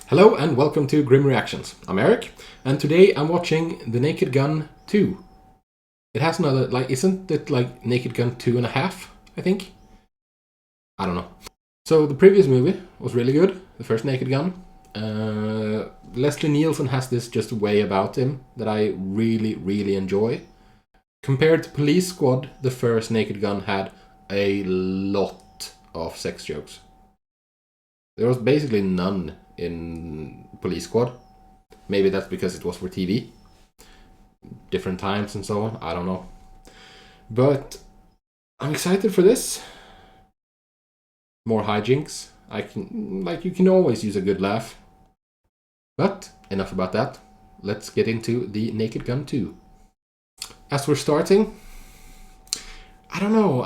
Hello and welcome to Grim Reactions. I'm Erik, and today I'm watching The Naked Gun 2. It has another, isn't it Naked Gun 2.5, I think? I don't know. So the previous movie was really good, the first Naked Gun. Leslie Nielsen has this just way about him that I really enjoy. Compared to Police Squad, the first Naked Gun had a lot of sex jokes. There was basically none in Police Squad. Maybe that's because it was for TV. Different times and so on, I don't know. But I'm excited for this. More hijinks. You can always use a good laugh. But enough about that. Let's get into The Naked Gun 2. As we're starting, I don't know,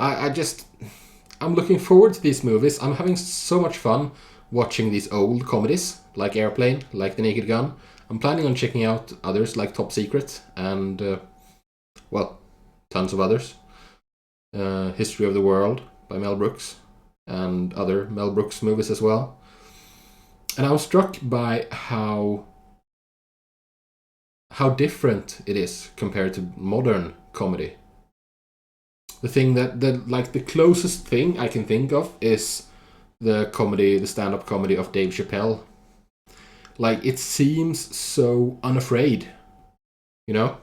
I'm looking forward to these movies. I'm having so much fun watching these old comedies, like Airplane, like The Naked Gun. I'm planning on checking out others like Top Secret and, tons of others. History of the World by Mel Brooks and other Mel Brooks movies as well. And I was struck by how different it is compared to modern comedy. The thing the closest thing I can think of is the stand-up comedy of Dave Chappelle. It seems so unafraid, you know?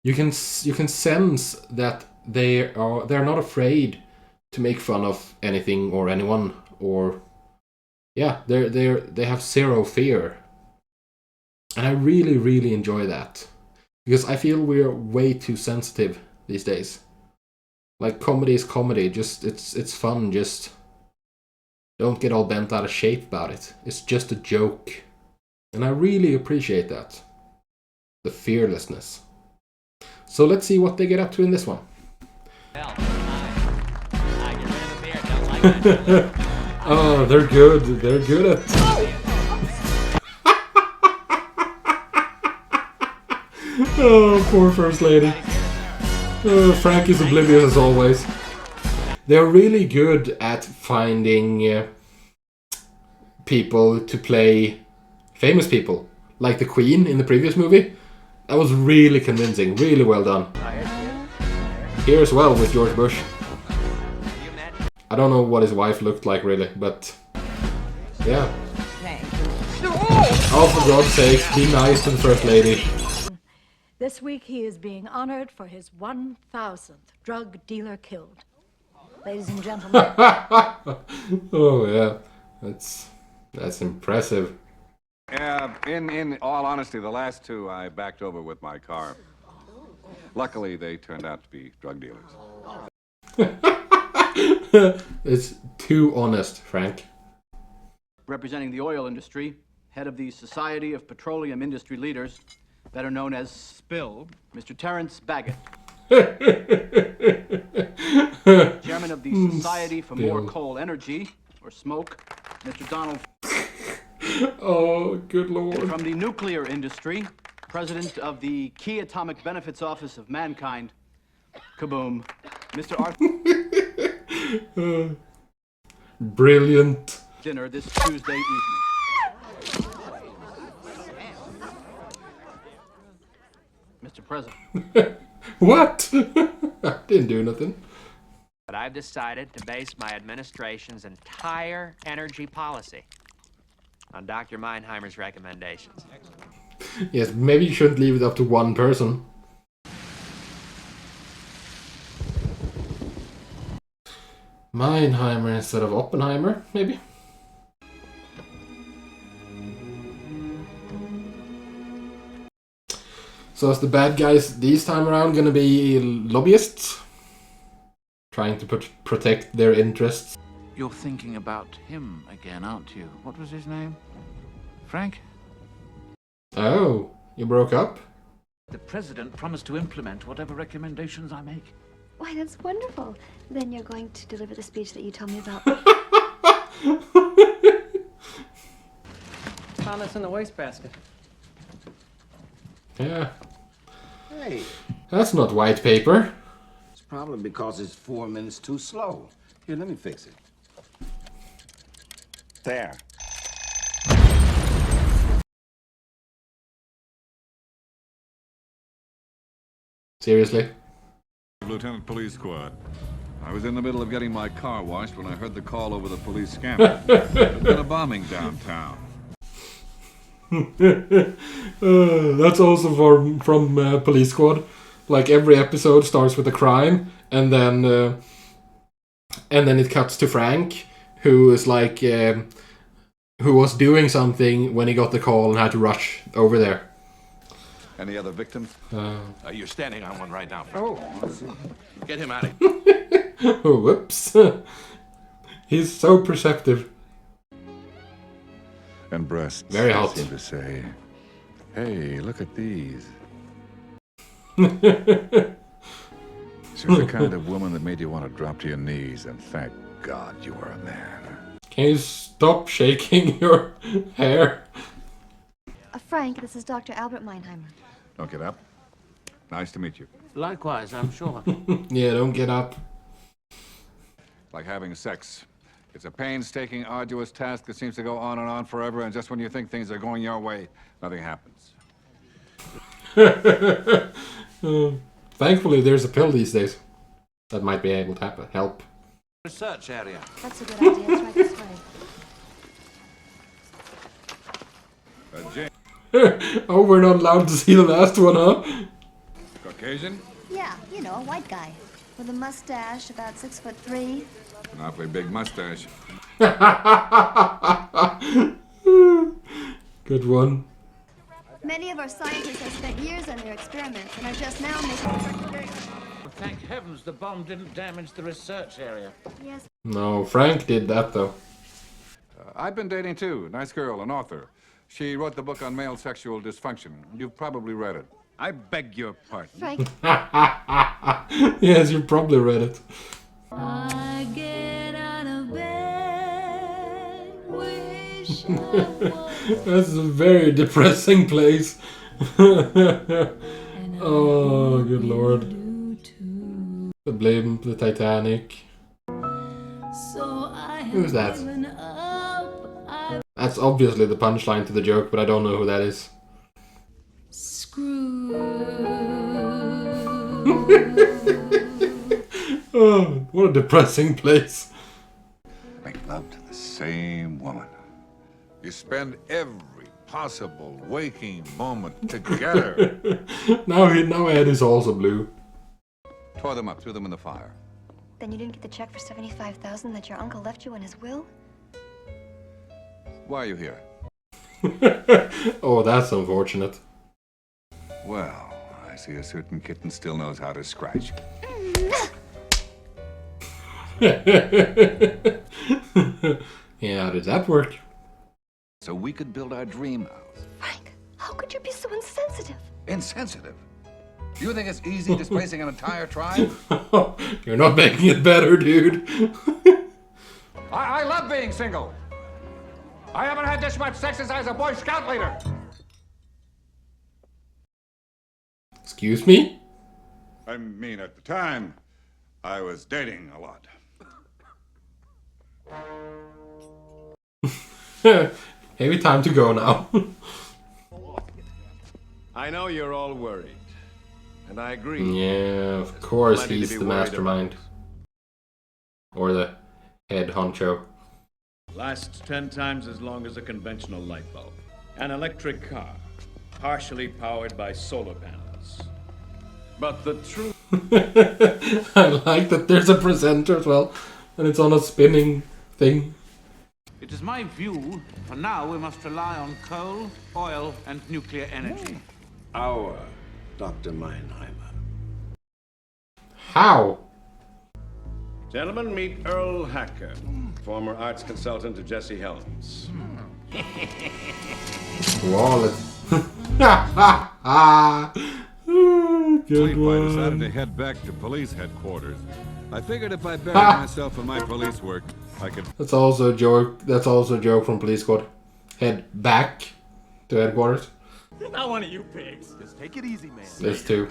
You can sense that they're not afraid to make fun of anything or anyone, or they have zero fear. And I really enjoy that, because I feel we're way too sensitive these days. Comedy is comedy, just it's fun, just don't get all bent out of shape about it. It's just a joke. And I really appreciate that. The fearlessness. So let's see what they get up to in this one. Oh, they're good. They're good at... Oh, poor First Lady. Frank is oblivious as always. They're really good at finding people to play famous people, like the Queen in the previous movie. That was really convincing, really well done. Here as well with George Bush. I don't know what his wife looked like really, but yeah. Oh, for God's sake, be nice to the First Lady. This week he is being honored for his 1,000th drug dealer killed. Ladies and gentlemen. Oh yeah, that's impressive. In all honesty, the last two I backed over with my car. Luckily, they turned out to be drug dealers. It's too honest, Frank. Representing the oil industry, head of the Society of Petroleum Industry Leaders, better known as SPIL, Mr. Terrence Baggett. Chairman of the Society for More Coal Energy, or SMOKE, Mr. Donald. Oh, good lord. From the nuclear industry, president of the Key Atomic Benefits Office of Mankind, kaboom, Mr. Arthur. Brilliant. Dinner this Tuesday evening. Mr. President. What? I didn't do nothing. But I've decided to base my administration's entire energy policy on Dr. Meinheimer's recommendations. Yes, maybe you shouldn't leave it up to one person. Meinheimer instead of Oppenheimer, maybe? So is the bad guys this time around gonna be lobbyists? Trying to protect their interests? You're thinking about him again, aren't you? What was his name? Frank? Oh, you broke up? The president promised to implement whatever recommendations I make. Why, that's wonderful. Then you're going to deliver the speech that you told me about. Found this in the wastebasket. Yeah. Hey. That's not white paper. It's probably because it's 4 minutes too slow. Here, let me fix it. There. Seriously? Lieutenant Police Squad. I was in the middle of getting my car washed when I heard the call over the police scanner. There's been a bombing downtown. That's also from Police Squad. Like every episode starts with a crime, and then it cuts to Frank, who is like who was doing something when he got the call and had to rush over there. Any other victims? You're standing on one right now. Oh, Get him out of here. Oh, whoops. He's so perceptive. and breasts. Very hot. Seem to say, "Hey, look at these." She was the kind of woman that made you want to drop to your knees and thank God you were a man. Can you stop shaking your hair? Frank, this is Dr. Albert Meinheimer. Don't get up. Nice to meet you. Likewise, I'm sure. Yeah, don't get up. Like having sex. It's a painstaking, arduous task that seems to go on and on forever, and just when you think things are going your way, nothing happens. Thankfully, there's a pill these days that might be able to help. Research area. That's a good idea. It's right this way. Jane, Oh, we're not allowed to see the last one, huh? Caucasian? Yeah, you know, a white guy. With a mustache, about 6'3". An awfully big mustache. Good one. Many of our scientists have spent years on their experiments and are just now making... Thank heavens the bomb didn't damage the research area. Yes. No, Frank did that, though. I've been dating too. Nice girl, an author. She wrote the book on male sexual dysfunction. You've probably read it. I beg your pardon. Frank, Yes, you probably read it. I get out of bed, wish That's a very depressing place. Oh, good lord. The Blame, the Titanic. Who's that? That's obviously the punchline to the joke, but I don't know who that is. Oh, what a depressing place. Make love to the same woman. You spend every possible waking moment together. Now my head is also blue. Tore them up, threw them in the fire. then you didn't get the check for $75,000 that your uncle left you in his will? Why are you here? Oh, that's unfortunate. Well, I see a certain kitten still knows how to scratch. Yeah, how did that work? So we could build our dream house. Frank, how could you be so insensitive? Insensitive? Do you think it's easy displacing an entire tribe? You're not making it better, dude. I love being single. I haven't had this much sex since I was a Boy Scout leader. Excuse me? I mean, at the time, I was dating a lot. Maybe time to go now. I know you're all worried, and I agree. Yeah, of course Plenty to he's be the worried mastermind. Or the head honcho. Lasts 10 times as long as a conventional light bulb. An electric car, partially powered by solar panels. But the truth... I like that there's a presenter as well, and it's on a spinning thing. It is my view, for now we must rely on coal, oil, and nuclear energy. Our Dr. Meinheimer. How? Gentlemen, meet Earl Hacker, former arts consultant to Jesse Helms. Wallet. Good Sleep, I decided one. to head back to police headquarters. I figured if I buried myself in my police work, I could... That's also a joke. That's also a joke from Police Squad. Head back to headquarters. Not one of you pigs. Just take it easy, man. There's two.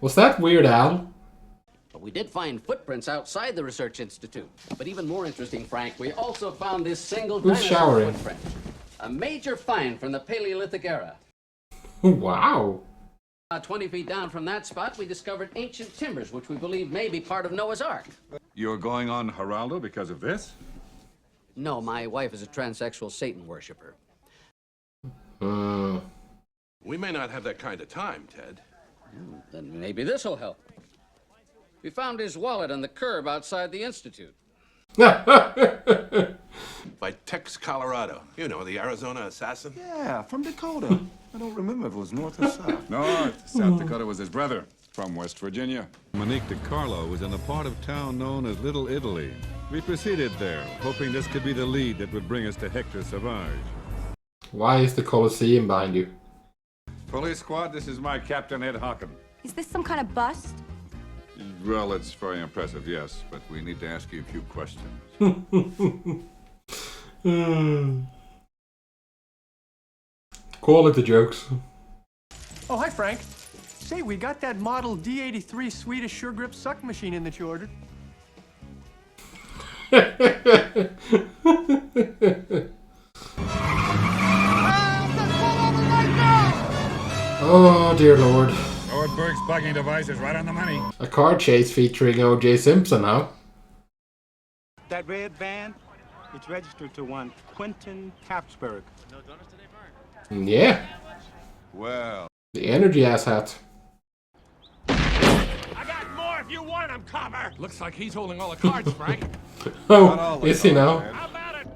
Was that Weird Al? But we did find footprints outside the research institute. But even more interesting, Frank, we also found this single Who's dinosaur showering? footprint. A major find from the Paleolithic era. Wow. 20 feet down from that spot, we discovered ancient timbers, which we believe may be part of Noah's Ark. You're going on Geraldo because of this? No, my wife is a transsexual Satan worshiper. We may not have that kind of time, Ted. Then maybe this'll help. We found his wallet on the curb outside the Institute. By Tex, Colorado. You know, the Arizona assassin. Yeah, from Dakota. I don't remember if it was north or south. North. South Dakota was his brother from West Virginia. Monique DiCarlo was in a part of town known as Little Italy. We proceeded there, hoping this could be the lead that would bring us to Hector Savage. Why is the Colosseum behind you? Police squad, this is my Captain Ed Hocken. Is this some kind of bust? Well, it's very impressive, yes, but we need to ask you a few questions. Quality jokes. Oh, hi, Frank. Say, we got that model D83 Swedish Sure Grip suck machine in that you ordered. Oh, dear Lord. Nordberg's bugging device is right on the money. A car chase featuring O.J. Simpson now. That red van, it's registered to one Quentin Tapsburg. Yeah. Well. The energy asshat. I got more if you want them, copper. Looks like he's holding all the cards, Frank. Oh, is he now? How about it?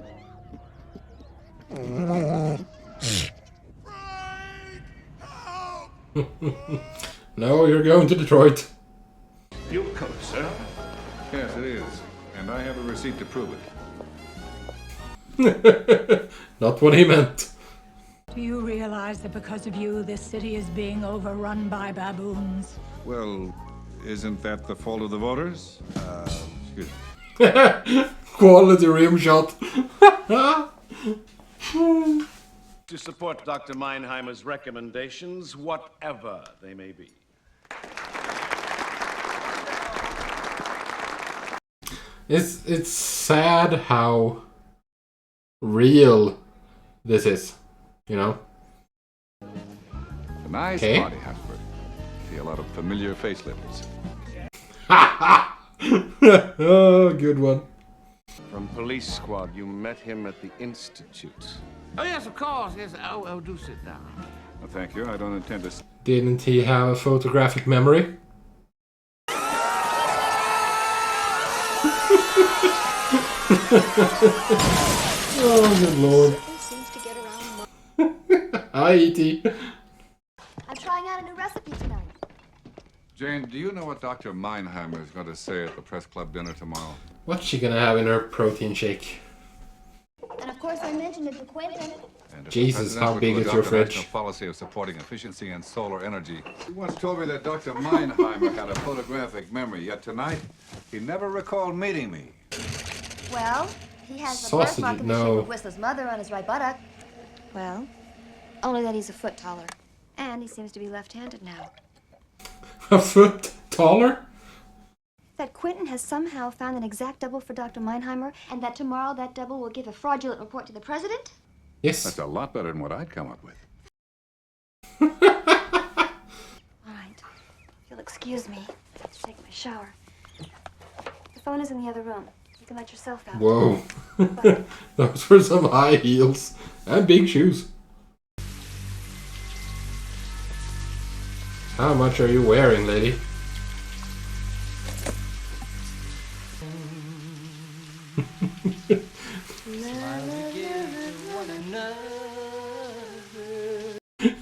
No, you're going to Detroit. Your coat, sir? Yes, it is. And I have a receipt to prove it. Not what he meant. Do you realize that because of you, this city is being overrun by baboons? Well, isn't that the fault of the voters? Excuse me. Quality rim shot. To support Dr. Meinheimer's recommendations, whatever they may be. It's sad how real this is, you know? A nice Okay. body, Hasbert. See a lot of familiar facelifts. Oh, good one. From police squad, you met him at the Institute. Oh, yes, of course. Yes, oh, do sit down. Well, thank you. I don't intend to... Didn't he have a photographic memory? Oh, good lord. Hi, E.T. I'm trying out a new recipe tonight. Jane, do you know what Dr. Meinheimer is going to say at the press club dinner tomorrow? What's she gonna have in her protein shake? And of course I mentioned it to Quentin. Jesus, how big is your fridge? Policy of supporting efficiency and solar energy. He once told me that Dr. Meinheimer had a photographic memory, yet tonight he never recalled meeting me. Well, he has the Sausage, birthmark in the no. shape of Whistler's mother on his right buttock. Well, only that he's a foot taller. And he seems to be left-handed now. A foot taller? That Quentin has somehow found an exact double for Dr. Meinheimer, and that tomorrow that double will give a fraudulent report to the president? Yes. That's a lot better than what I'd come up with. All right. If you'll excuse me, I have to take my shower. The phone is in the other room. You can let yourself out. Whoa. Those were some high heels and big shoes. How much are you wearing, lady?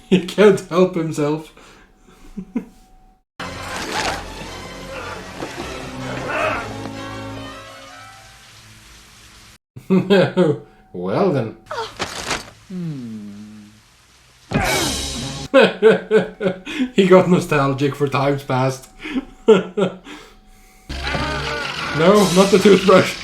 He can't help himself. Well then. He got nostalgic for times past. No, not the toothbrush.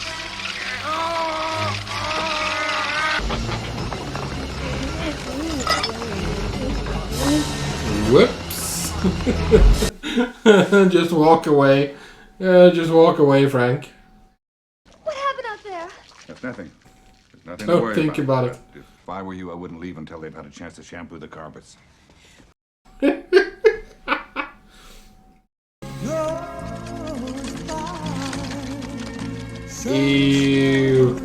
Whoops. Just walk away. Just walk away, Frank. What happened out there? That's nothing. There's nothing Don't to worry think about it. If I were you, I wouldn't leave until they've had a chance to shampoo the carpets. Ew.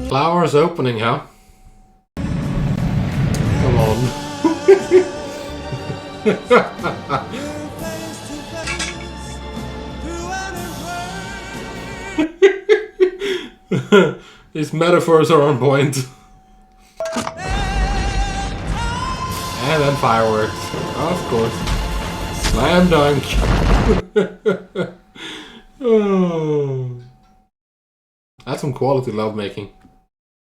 Flowers opening, huh? Come on. These metaphors are on point. And then fireworks. Of course. Slam dunk. Oh. That's some quality lovemaking.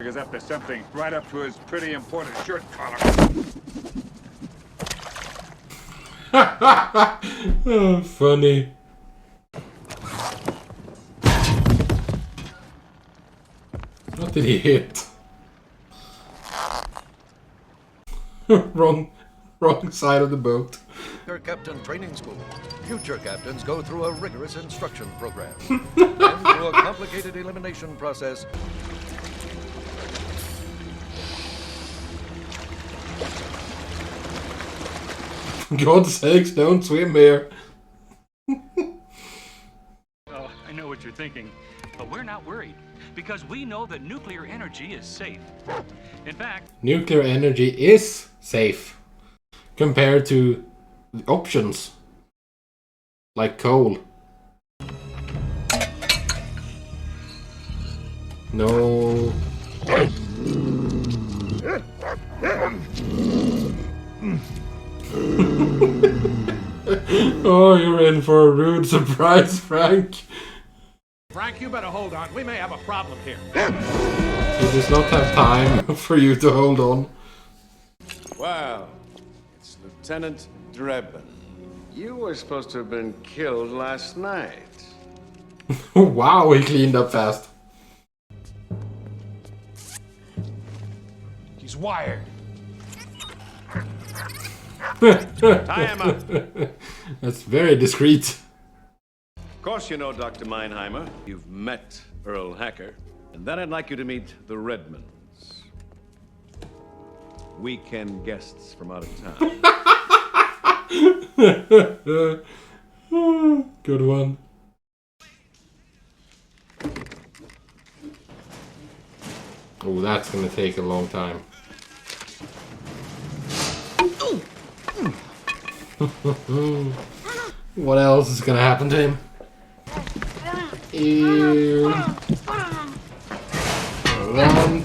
Is up to something right up to his pretty important shirt collar. Oh, funny. What did he hit? wrong side of the boat. Captain Training School. Future captains go through a rigorous instruction program. Then through a complicated elimination process. God's sakes, don't swim here. Oh, I know what you're thinking, but we're not worried because we know that nuclear energy is safe. In fact, Nuclear energy is safe compared to the options like coal. No. Oh, you're in for a rude surprise, Frank. Frank, you better hold on. We may have a problem here. He does not have time for you to hold on. Wow. It's Lieutenant Drebin. You were supposed to have been killed last night. Wow, he cleaned up fast. He's wired. Tie him up. That's very discreet. Of course you know Dr. Meinheimer. You've met Earl Hacker. And then I'd like you to meet the Redmonds. Weekend guests from out of town. Good one. Oh, that's gonna take a long time. What else is gonna happen to him? Ew. One.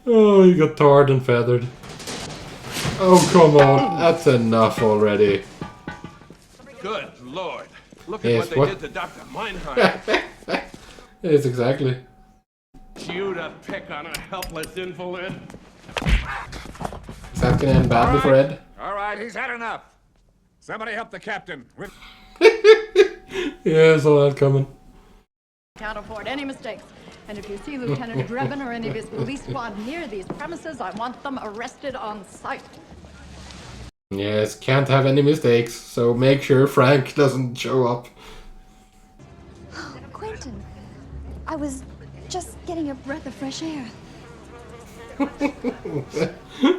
Oh, he got tarred and feathered. Oh, come on. That's enough already. Good Lord. Look Yes, at what? what they did to Dr. Meinhardt. Yes, exactly. You to pick on a helpless invalid. Is that gonna end badly for Ed? All right, he's had enough. Somebody help the captain. Yeah, I saw that coming. Can't afford any mistakes. And if you see Lieutenant Drebin or any of his police squad near these premises, I want them arrested on sight. Yes, can't have any mistakes, so make sure Frank doesn't show up. Quentin, I was just getting a breath of fresh air.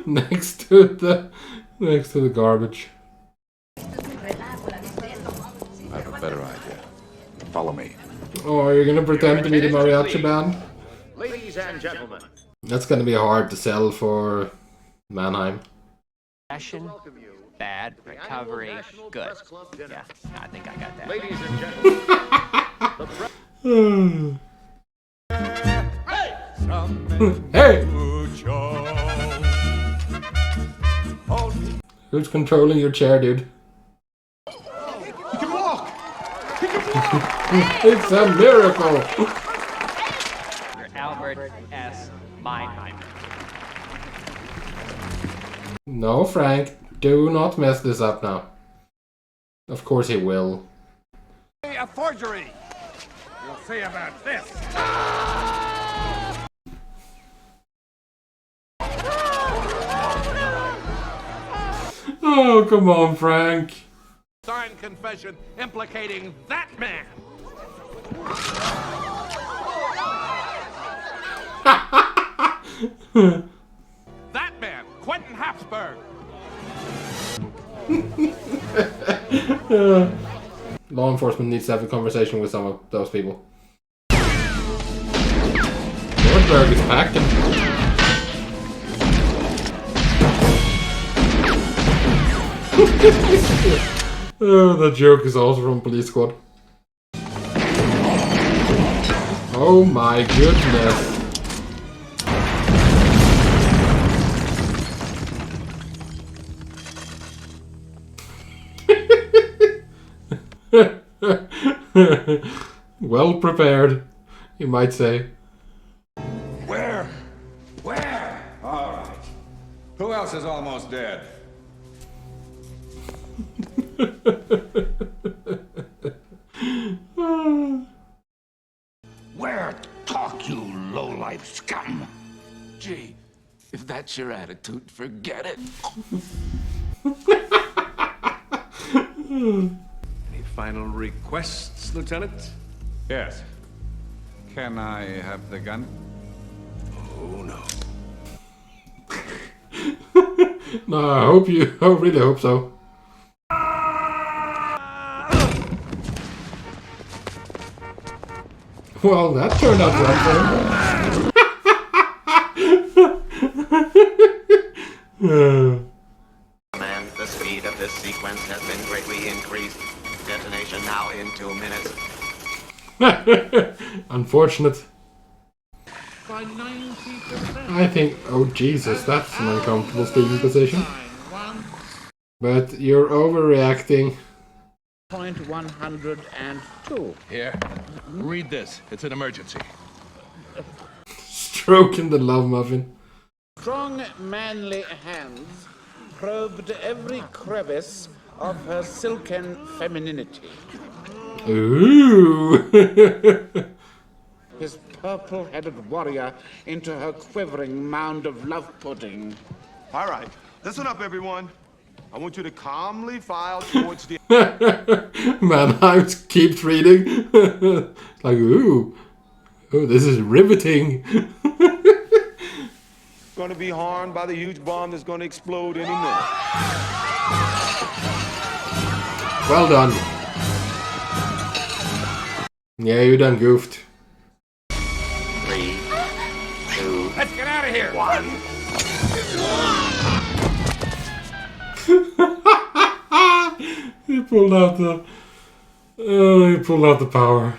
next to the garbage. I have a better idea. Follow me. Oh, you're gonna pretend to be the mariachi band? Ladies and gentlemen. That's gonna be hard to sell for Mannheim. Session, bad, recovery, good. Yeah, I think I got that. Ladies and Hey! gentlemen. Hey! Who's controlling your chair, dude? He can walk! He can walk! It's a miracle! Albert S. Meinheimer. No, Frank, do not mess this up now. Of course he will. A forgery! You'll see about this. Oh, come on, Frank. Signed confession implicating that man. That man, Quentin Habsburg. Law enforcement needs to have a conversation with some of those people. Nordberg is packing. Oh, the joke is also from Police Squad. Oh my goodness. Well prepared, you might say. Where? All right. Who else is almost dead? Where talk, you low-life scum? Gee, if that's your attitude, forget it. Any final requests, Lieutenant? Yes. Can I have the gun? Oh, no. No, I really hope so. Well, that turned out well. Man, the speed of this sequence has been greatly increased. Detonation now in 2 minutes. Unfortunate. By 90%. I think, oh Jesus, that's an uncomfortable speaking position. But you're overreacting. Point 102. Here, read this. It's an emergency. Stroking the love muffin. Strong, manly hands probed every crevice of her silken femininity. Ooh. His purple-headed warrior into her quivering mound of love pudding. All right, listen up, everyone. I want you to calmly file towards the... Man, I keep reading. Like, ooh, this is riveting. Going to be harmed by the huge bomb that's going to explode any minute. Well done. Yeah, you done goofed. 3, 2, Let's get out of here. 1. He pulled out the power.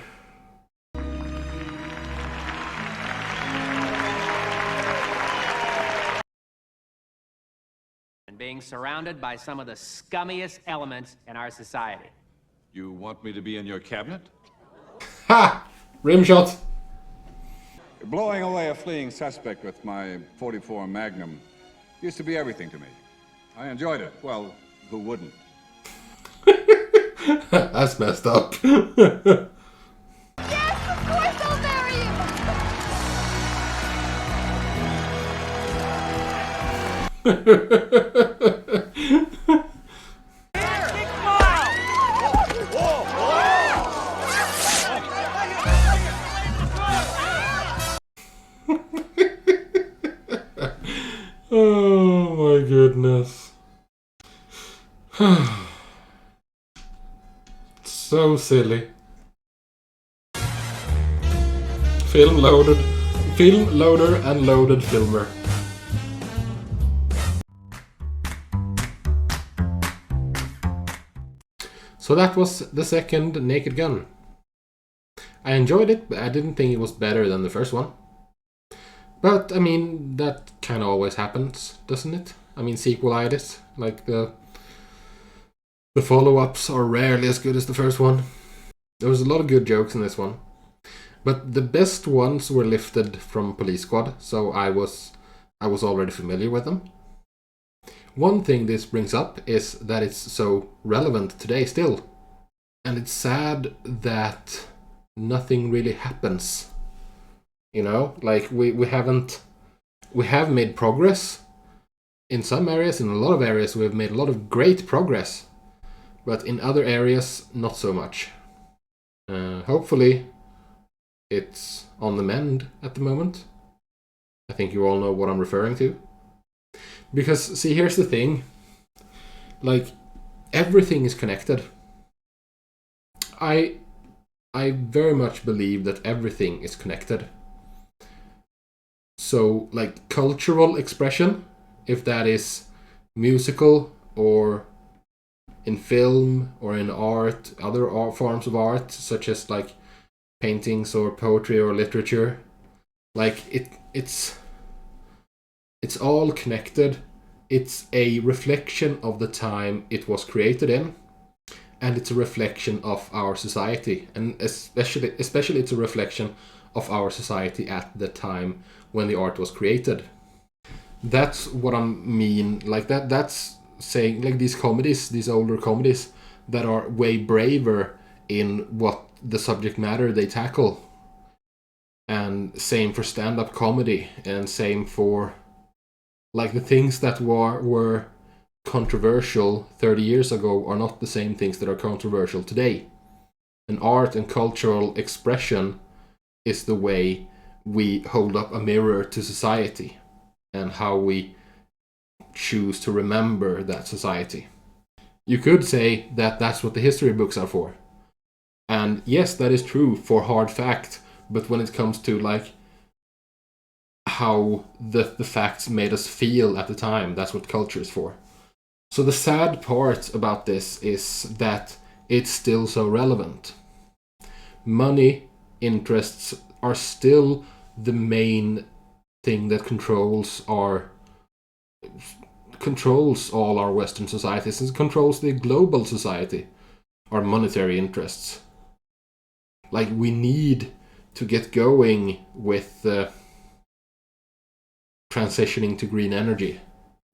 And being surrounded by some of the scummiest elements in our society. You want me to be in your cabinet? Ha! Rim shot. Blowing away a fleeing suspect with my .44 Magnum used to be everything to me. I enjoyed it. Well, who wouldn't? That's messed up. Yes, of course I'll marry Oh my goodness. So silly. Film loader and loaded filmer. So that was the second Naked Gun. I enjoyed it, but I didn't think it was better than the first one. But, I mean, that kind of always happens, doesn't it? I mean, sequelitis, like the follow-ups are rarely as good as the first one. There was a lot of good jokes in this one. But the best ones were lifted from Police Squad, so I was already familiar with them. One thing this brings up is that it's so relevant today still. And it's sad that nothing really happens. You know, like we have made progress. In some areas, in a lot of areas, we've made a lot of great progress. But in other areas, not so much. Hopefully, it's on the mend at the moment. I think you all know what I'm referring to. Because, see, here's the thing. Like, everything is connected. I very much believe that everything is connected. So, like, cultural expression, if that is musical or in film or in art, other forms of art, such as like paintings or poetry or literature, like it's all connected. It's a reflection of the time it was created in, and it's a reflection of our society, and especially it's a reflection of our society at the time when the art was created. That's what I mean. Like that's saying, like, these comedies, these older comedies that are way braver in what the subject matter they tackle. And same for stand-up comedy, and same for like the things that were controversial 30 years ago are not the same things that are controversial today. And art and cultural expression is the way we hold up a mirror to society and how we choose to remember that society. You could say that that's what the history books are for. And yes, that is true for hard fact, but when it comes to like how the facts made us feel at the time, that's what culture is for. So the sad part about this is that it's still so relevant. Money interests are still the main thing that controls all our Western societies, and controls the global society, our monetary interests. Like, we need to get going with transitioning to green energy,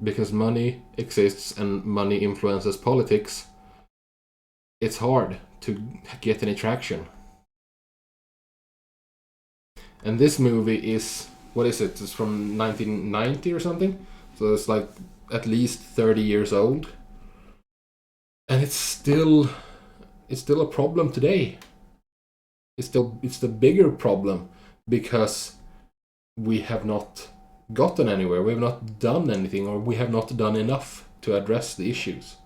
because money exists and money influences politics. It's hard to get any traction. And this movie is, what is it? It's from 1990 or something? So it's like at least 30 years old. And it's still a problem today. It's the bigger problem because we have not gotten anywhere. We have not done anything, or we have not done enough to address the issues.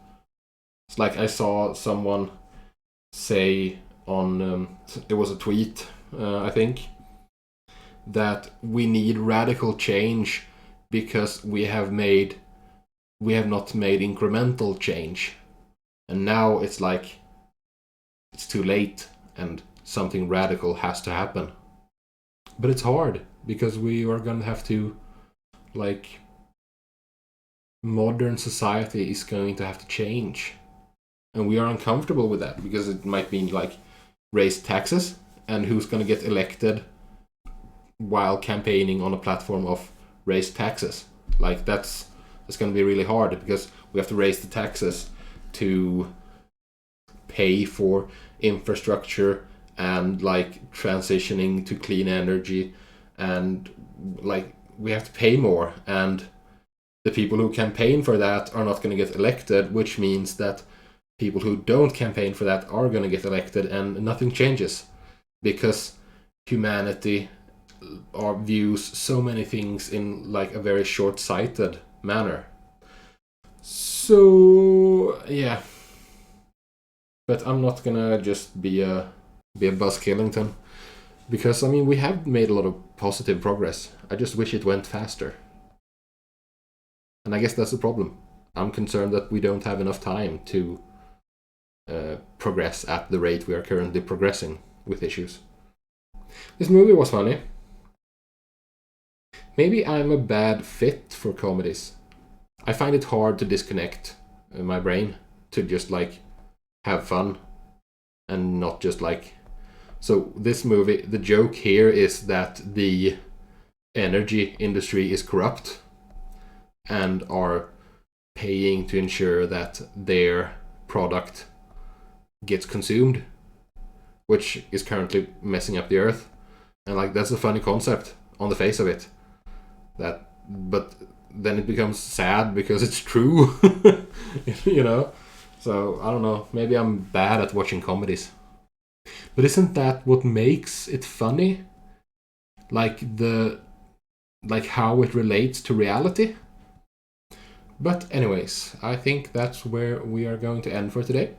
It's like I saw someone say on, it was a tweet, I think, that we need radical change because we have not made incremental change. And now it's like it's too late and something radical has to happen. But it's hard because we are going to have to, like, modern society is going to have to change. And we are uncomfortable with that because it might mean like raise taxes, and who's going to get elected while campaigning on a platform of raise taxes? Like, that's going to be really hard because we have to raise the taxes to pay for infrastructure and like transitioning to clean energy, and like we have to pay more, and the people who campaign for that are not going to get elected, which means that people who don't campaign for that are going to get elected, and nothing changes because humanity views so many things in like a very short-sighted manner. So yeah, but I'm not gonna just be a Buzz Killington, because I mean we have made a lot of positive progress. I just wish it went faster, and I guess that's the problem. I'm concerned that we don't have enough time to progress at the rate we are currently progressing with issues. This movie was funny. Maybe I'm a bad fit for comedies. I find it hard to disconnect my brain to just like have fun and not just like. So this movie, the joke here is that the energy industry is corrupt and are paying to ensure that their product gets consumed, which is currently messing up the earth. And like, that's a funny concept on the face of it. But then it becomes sad because it's true. You know? So I don't know, maybe I'm bad at watching comedies. But isn't that what makes it funny? Like the like how it relates to reality. But anyways, I think that's where we are going to end for today.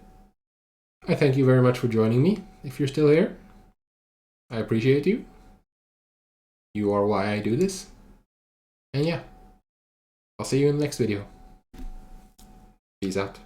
I thank you very much for joining me, if you're still here. I appreciate you. You are why I do this. And yeah, I'll see you in the next video. Peace out.